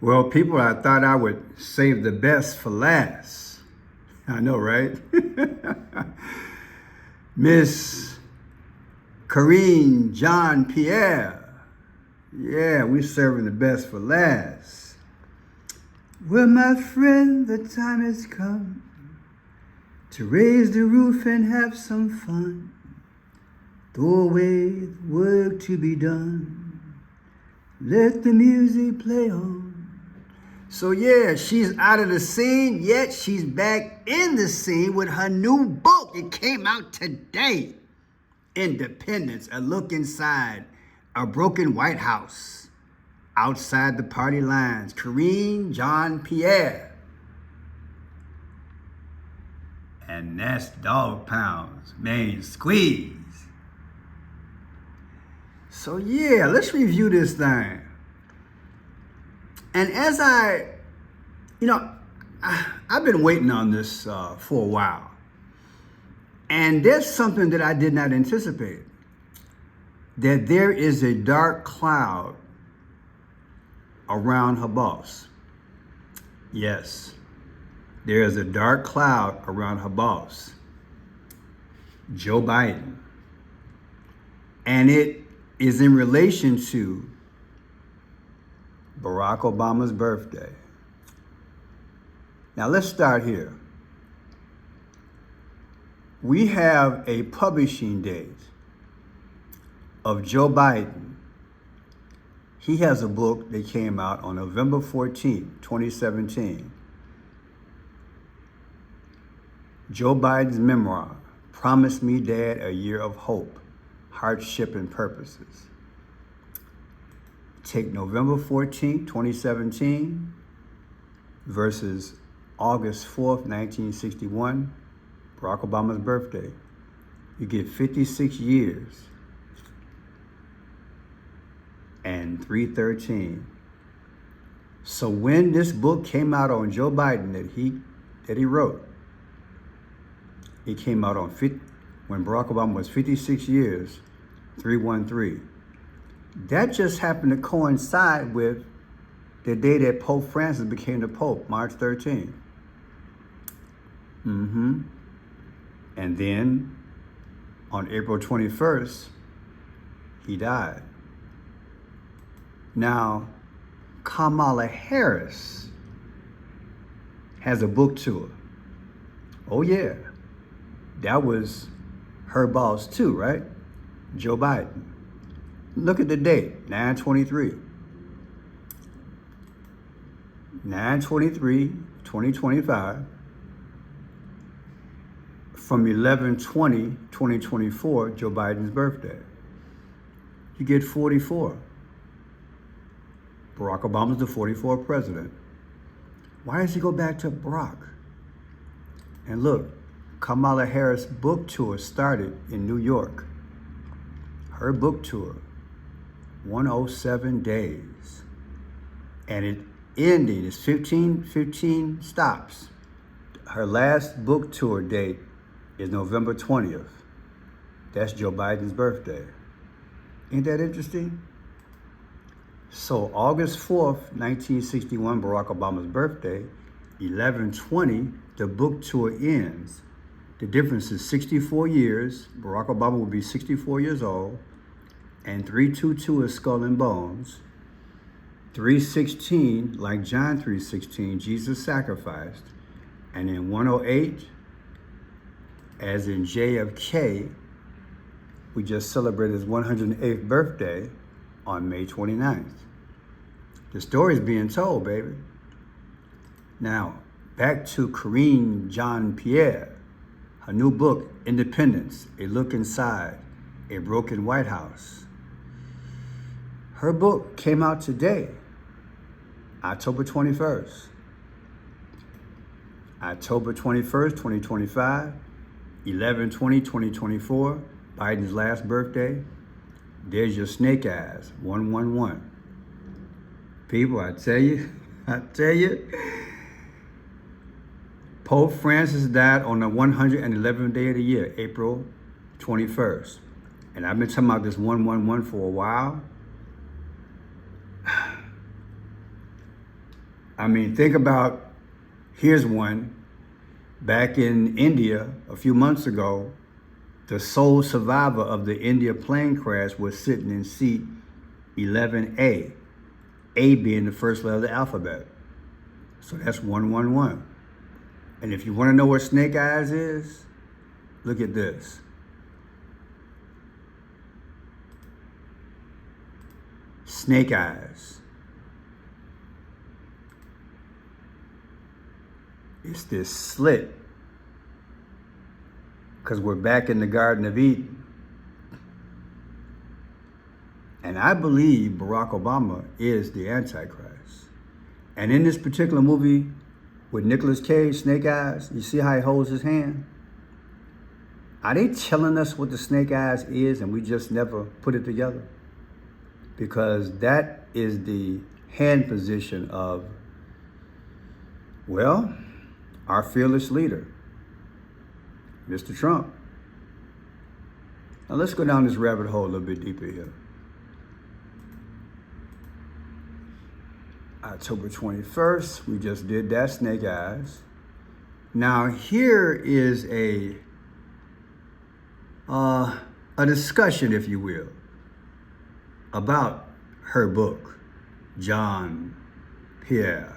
Well, people, I thought I would save the best for last. I know, right? Miss Karine Jean-Pierre. Yeah, we serving the best for last. Well, my friend, the time has come to raise the roof and have some fun. Throw away the work to be done. Let the music play on. So yeah, she's out of the scene, yet she's back in the scene with her new book. It came out today. Independence, a look inside a broken White House. Outside the party lines, Karine Jean-Pierre. And that's Dog Pound's main squeeze. So yeah, let's review this thing. And as I've been waiting on this for a while. And there's something that I did not anticipate. That there is a dark cloud around her boss. Yes, there is a dark cloud around her boss, Joe Biden. And it is in relation to Barack Obama's birthday. Now let's start here. We have a publishing date of Joe Biden. He has a book that came out on November 14th, 2017. Joe Biden's memoir, Promise Me, Dad, A Year of Hope, Hardship and Purposes. Take November 14th, 2017 versus August 4th, 1961, Barack Obama's birthday. You get 56 years and 313. So when this book came out on Joe Biden that he wrote, it came out on when Barack Obama was 56 years, 313. That just happened to coincide with the day that Pope Francis became the Pope, March 13th. And then on April 21st, he died. Now, Kamala Harris has a book tour. Oh yeah, that was her boss too, right? Joe Biden. Look at the date, 9/23. 9/23/2025 from 11/20/2024, Joe Biden's birthday. You get 44. Barack Obama's the 44th president. Why does he go back to Barack? And look, Kamala Harris' book tour started in New York. Her book tour, 107 days. And it ended, it's 15 stops. Her last book tour date is November 20th. That's Joe Biden's birthday. Ain't that interesting? So August 4th, 1961, Barack Obama's birthday, 11/20, the book tour ends. The difference is 64 years. Barack Obama will be 64 years old. And 322 is Skull and Bones. 316, like John 3:16, Jesus sacrificed. And then 108, as in JFK, we just celebrated his 108th birthday on May 29th. The story's being told, baby. Now, back to Karine Jean-Pierre. Her new book, Independence, A Look Inside a Broken White House. Her book came out today, October 21st. October 21st, 2025, 11/20/2024, Biden's last birthday. There's your snake eyes, 111. People, I tell you, Pope Francis died on the 111th day of the year, April 21st. And I've been talking about this 111 for a while. I mean, think about, here's one. Back in India a few months ago, the sole survivor of the India plane crash was sitting in seat 11A, A being the first letter of the alphabet. So that's 111. And if you want to know what Snake Eyes is, look at this. Snake Eyes. It's this slit, because we're back in the Garden of Eden. And I believe Barack Obama is the Antichrist. And in this particular movie with Nicolas Cage, Snake Eyes, you see how he holds his hand? Are they telling us what the Snake Eyes is and we just never put it together? Because that is the hand position of, well, our fearless leader, Mr. Trump. Now let's go down this rabbit hole a little bit deeper here. October 21st, we just did that, Snake Eyes. Now here is a discussion, if you will, about her book, Jean-Pierre.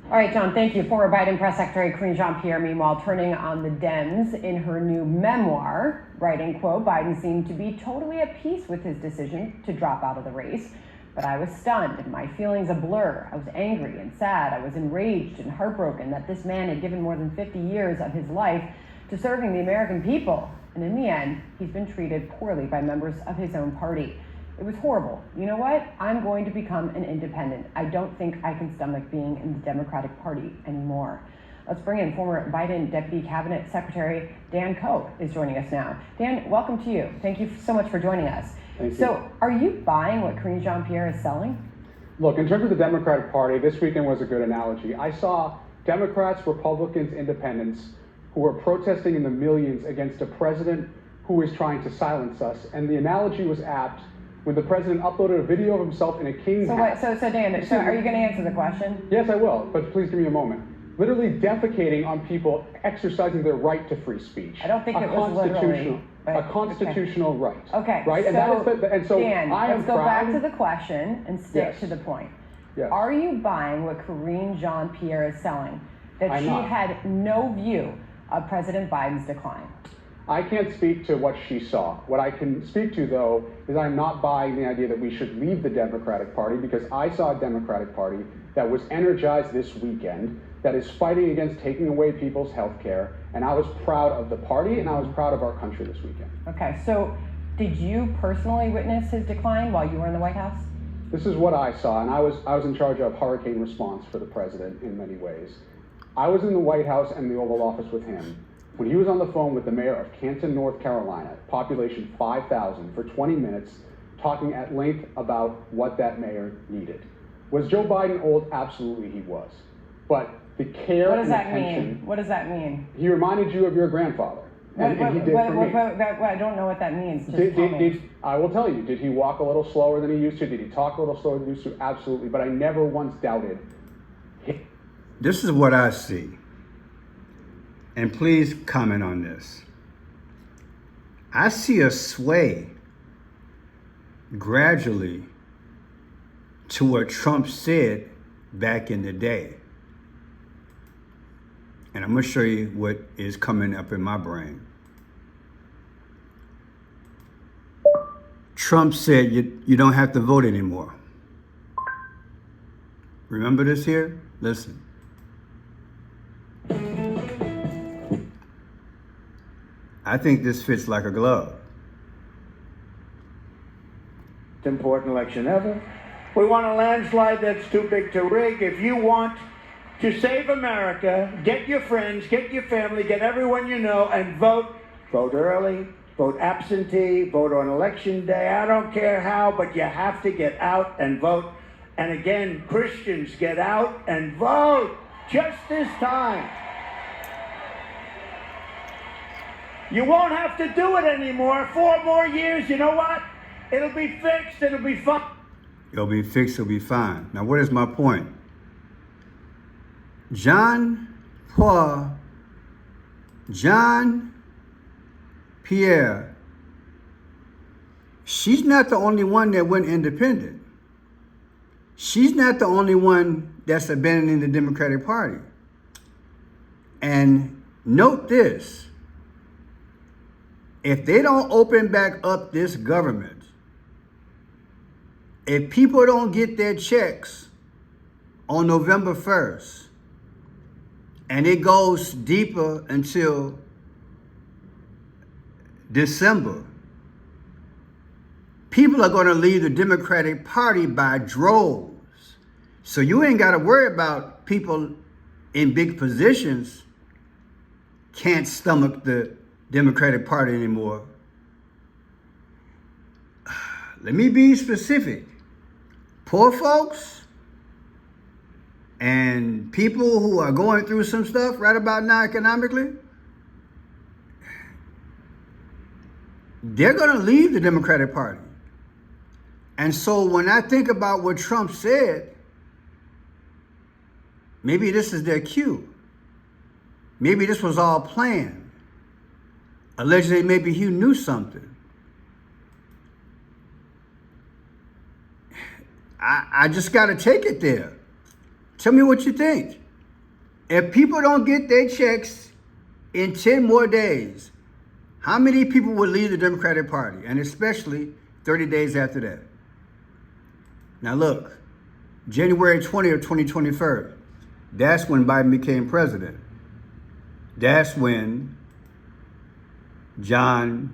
All right, John, thank you. Former Biden press secretary Karine Jean-Pierre, meanwhile, turning on the Dems in her new memoir, writing, quote, Biden seemed to be totally at peace with his decision to drop out of the race, but I was stunned and my feelings a blur. I was angry and sad. I was enraged and heartbroken that this man had given more than 50 years of his life to serving the American people. And in the end, he's been treated poorly by members of his own party. It was horrible. You know what? I'm going to become an independent. I don't think I can stomach being in the Democratic Party anymore. Let's bring in former Biden Deputy Cabinet Secretary Dan Coe is joining us now. Dan, welcome to you. Thank you so much for joining us. Thank you. So, are you buying what Karine Jean-Pierre is selling? Look, in terms of the Democratic Party, this weekend was a good analogy. I saw Democrats, Republicans, Independents who were protesting in the millions against a president who is trying to silence us. And the analogy was apt when the president uploaded a video of himself in a king hat. So Dan, so are you going to answer the question? Yes, I will, but please give me a moment. Literally defecating on people exercising their right to free speech. I don't think it was literally. A constitutional right. Okay. Right? So, and that is and so Dan, I am let's go proud. back to the question and stick Yes. to the point. Yes. Are you buying what Karine Jean-Pierre is selling? That I'm she not. had no view of President Biden's decline? I can't speak to what she saw. What I can speak to, though, is I'm not buying the idea that we should leave the Democratic Party, because I saw a Democratic Party that was energized this weekend, that is fighting against taking away people's health care, and I was proud of the party and I was proud of our country this weekend. Okay, so did you personally witness his decline while you were in the White House? This is what I saw, and I was in charge of hurricane response for the president in many ways. I was in the White House and the Oval Office with him when he was on the phone with the mayor of Canton, North Carolina, population 5,000, for 20 minutes, talking at length about what that mayor needed. Was Joe Biden old? Absolutely he was. But the care What does and that attention, mean? What does that mean? he reminded you of your grandfather. And he did for me. I don't know what that means. Just tell me. I will tell you, did he walk a little slower than he used to? Did he talk a little slower than he used to? Absolutely. But I never once doubted him. This is what I see. And please comment on this. I see a sway gradually to what Trump said back in the day. And I'm going to show you what is coming up in my brain. Trump said you don't have to vote anymore. Remember this here? Listen. I think this fits like a glove. Important election ever. We want a landslide that's too big to rig. If you want to save America, get your friends, get your family, get everyone you know, and vote. Vote early, vote absentee, vote on election day. I don't care how, but you have to get out and vote. And again, Christians, get out and vote just this time. You won't have to do it anymore. 4 more years, you know what? It'll be fixed, it'll be fine. It'll be fixed, it'll be fine. Now, what is my point? Jean-Pierre, she's not the only one that went independent. She's not the only one that's abandoning the Democratic Party. And note this, if they don't open back up this government, if people don't get their checks on November 1st, and it goes deeper until December, people are going to leave the Democratic Party by droves. So you ain't got to worry about people in big positions can't stomach the Democratic Party anymore. Let me be specific. Poor folks and people who are going through some stuff right about now economically, they're going to leave the Democratic Party. And so when I think about what Trump said, maybe this is their cue. Maybe this was all planned. Allegedly, maybe he knew something. I just got to take it there. Tell me what you think. If people don't get their checks in 10 more days, how many people would leave the Democratic Party? And especially 30 days after that. Now look, January 20th, 2021, that's when Biden became president. That's when Jean-Pierre,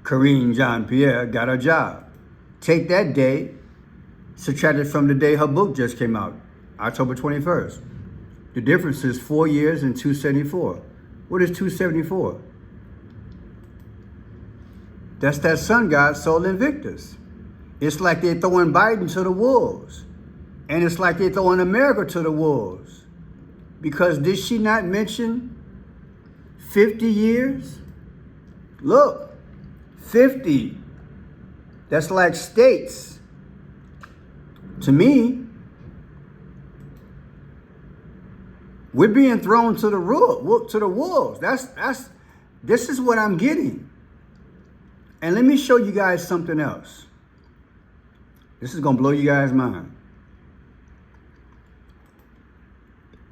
Karine Jean-Pierre got a job. Take that day, subtract it from the day her book just came out, October 21st. The difference is 4 years and 274. What is 274? That's that sun god, Sol Invictus. It's like they're throwing Biden to the wolves. And it's like they're throwing America to the wolves. Because did she not mention 50 years? Look, 50. That's like states. To me, we're being thrown to the wolves. This is what I'm getting. And let me show you guys something else. This is going to blow you guys' mind.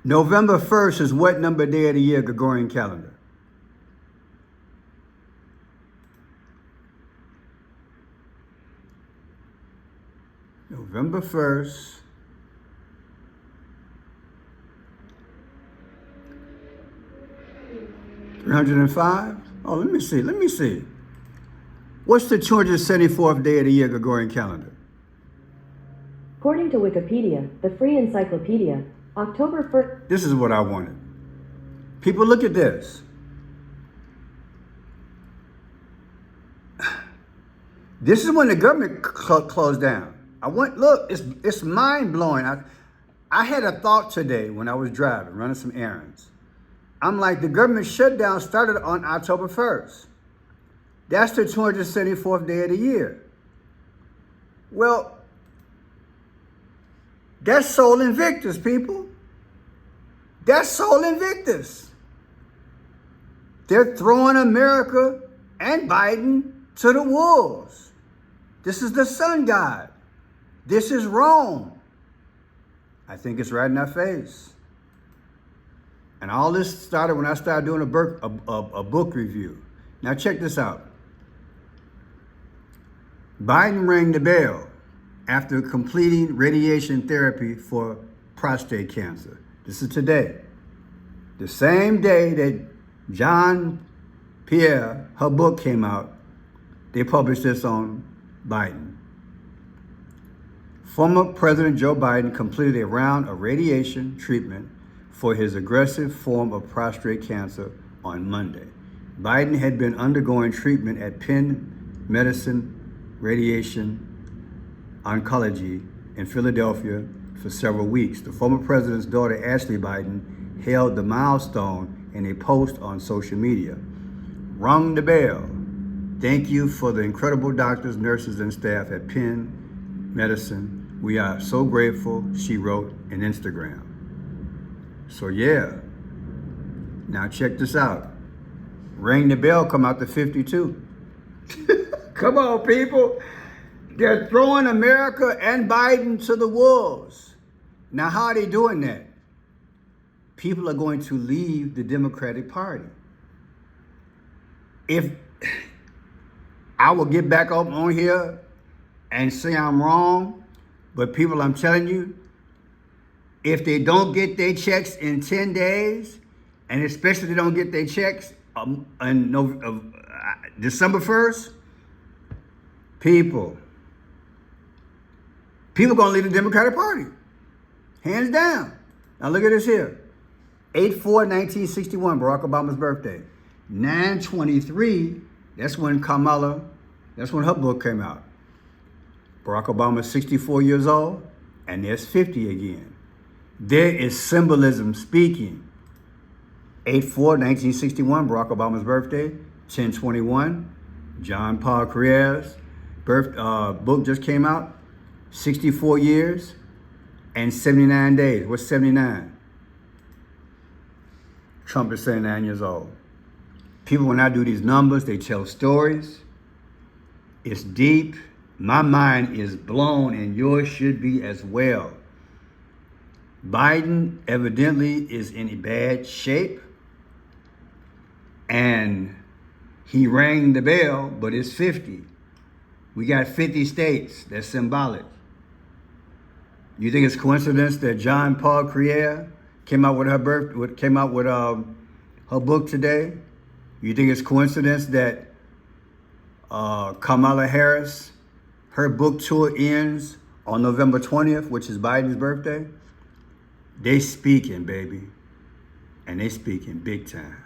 November 1st is what number day of the year, Gregorian calendar? November 1st. $305? Oh, let me see. What's the 274th day of the year, Gregorian calendar? According to Wikipedia, the free encyclopedia, October 1st. This is what I wanted. People, look at this. This is when the government closed down. Look, it's mind-blowing. I had a thought today when I was driving, running some errands. I'm like, the government shutdown started on October 1st. That's the 274th day of the year. Well, that's Sol Invictus, people. That's Sol Invictus. They're throwing America and Biden to the wolves. This is the sun god. This is Rome. I think it's right in our face. And all this started when I started doing a book review. Now check this out. Biden rang the bell after completing radiation therapy for prostate cancer. This is today. The same day that Jean-Pierre, her book came out, they published this on Biden. Former President Joe Biden completed a round of radiation treatment for his aggressive form of prostate cancer on Monday. Biden had been undergoing treatment at Penn Medicine Radiation Oncology in Philadelphia for several weeks. The former president's daughter, Ashley Biden, hailed the milestone in a post on social media. Rung the bell. Thank you for the incredible doctors, nurses, and staff at Penn Medicine We are so grateful, she wrote in Instagram. So yeah, now check this out. Ring the bell, come out to 52. Come on, people. They're throwing America and Biden to the wolves. Now, how are they doing that? People are going to leave the Democratic Party. If I will get back up on here and say I'm wrong, but people, I'm telling you, if they don't get their checks in 10 days, and especially they don't get their checks on December 1st, people gonna leave the Democratic Party, hands down. Now look at this here. 8/4/1961, Barack Obama's birthday. 9/23, that's when her book came out. Barack Obama's 64 years old, and there's 50 again. There is symbolism speaking. 8/4/1961, Barack Obama's birthday. 10/21, Jean-Pierre Carrier's book just came out. 64 years and 79 days. What's 79? Trump is 79 years old. People, when I do these numbers, they tell stories. It's deep. My mind is blown, and yours should be as well. Biden evidently is in bad shape, and he rang the bell, but it's 50. We got 50 states. That's symbolic. You think it's coincidence that Jean-Pierre Carriere came out with her book today? You think it's coincidence that Kamala Harris, her book tour ends on November 20th, which is Biden's birthday? They speaking, baby. And they speaking big time.